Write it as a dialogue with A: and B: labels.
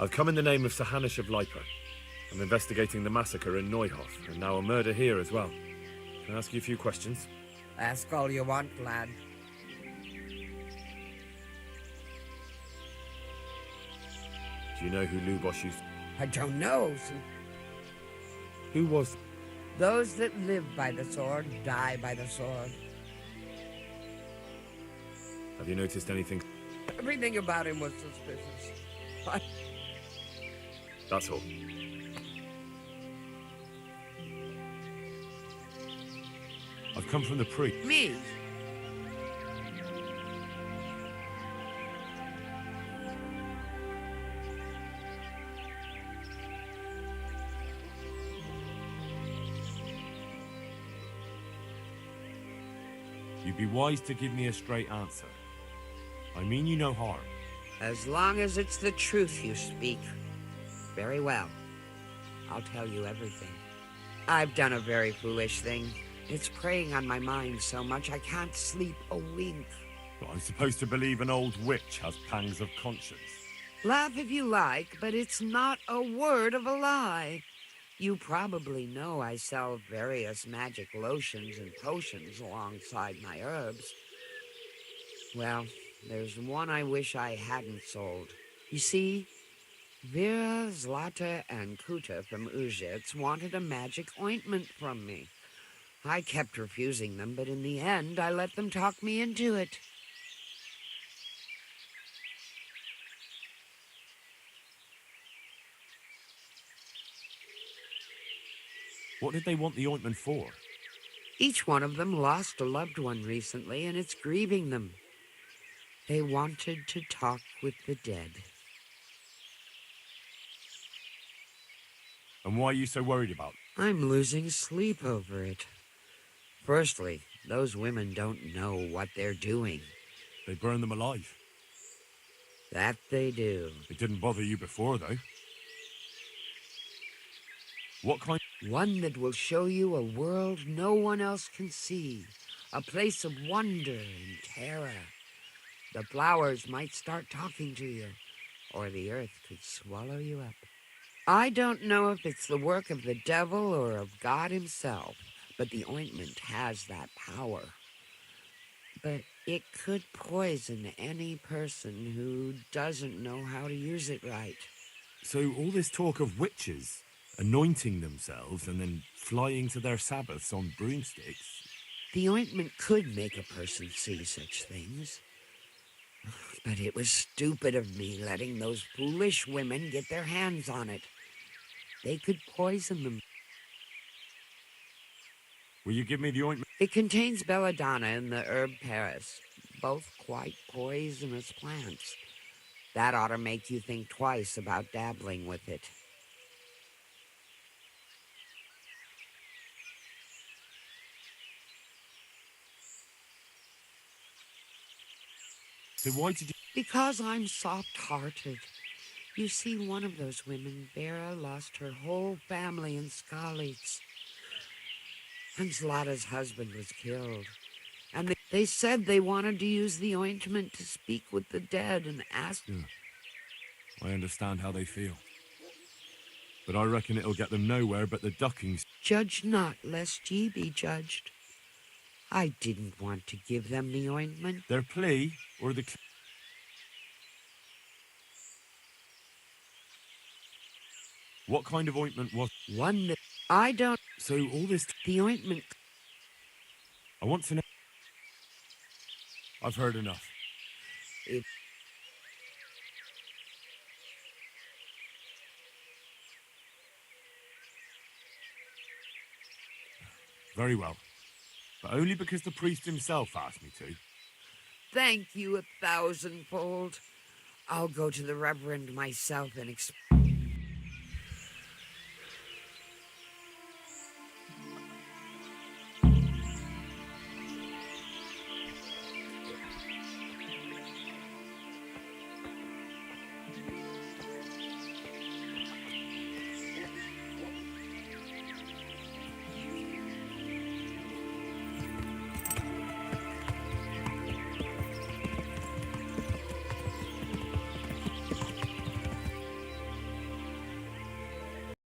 A: I've come in the name of Sahanish of Lipa. I'm investigating the massacre in Neuhof, and now a murder here as well. Can I ask you a few questions?
B: Ask all you want, lad.
A: Do you know who Lubos used?
B: I don't know.
A: Who was?
B: Those that live by the sword die by the sword.
A: Have you noticed anything?
B: Everything about him was suspicious.
A: That's all. I've come from the priest.
B: Me?
A: You'd be wise to give me a straight answer. I mean you no harm.
B: As long as it's the truth you speak. Very well. I'll tell you everything. I've done a very foolish thing. It's preying on my mind so much I can't sleep a wink.
A: Well, I'm supposed to believe an old witch has pangs of conscience.
B: Laugh if you like, but it's not a word of a lie. You probably know I sell various magic lotions and potions alongside my herbs. Well, there's one I wish I hadn't sold. You see, Vera, Zlata, and Kuta from Uzhitz wanted a magic ointment from me. I kept refusing them, but in the end, I let them talk me into it.
A: What did they want the ointment for?
B: Each one of them lost a loved one recently, and it's grieving them. They wanted to talk with the dead.
A: And why are you so worried about it?
B: I'm losing sleep over it. Firstly, those women don't know what they're doing.
A: They burn them alive.
B: That they do.
A: It didn't bother you before, though. What kind?
B: One that will show you a world no one else can see. A place of wonder and terror. The flowers might start talking to you, or the earth could swallow you up. I don't know if it's the work of the devil or of God himself, but the ointment has that power. But it could poison any person who doesn't know how to use it right.
A: So all this talk of witches anointing themselves and then flying to their sabbaths on broomsticks.
B: The ointment could make a person see such things. But it was stupid of me letting those foolish women get their hands on it. They could poison them.
A: Will you give me the ointment?
B: It contains belladonna and the herb Paris, both quite poisonous plants. That ought to make you think twice about dabbling with it.
A: So why did you...
B: Because I'm soft-hearted. You see, one of those women, Vera, lost her whole family in Skalitz. And Zlata's husband was killed. And they said they wanted to use the ointment to speak with the dead and ask...
A: Yeah. I understand how they feel. But I reckon it'll get them nowhere but the duckings.
B: Judge not, lest ye be judged. I didn't want to give them the ointment.
A: Their plea, or the... What kind of ointment was...
B: One that I don't...
A: So all this...
B: The ointment...
A: I want to know... I've heard enough.
B: It...
A: Very well. But only because the priest himself asked me to.
B: Thank you 1,000-fold. I'll go to the Reverend myself and explain.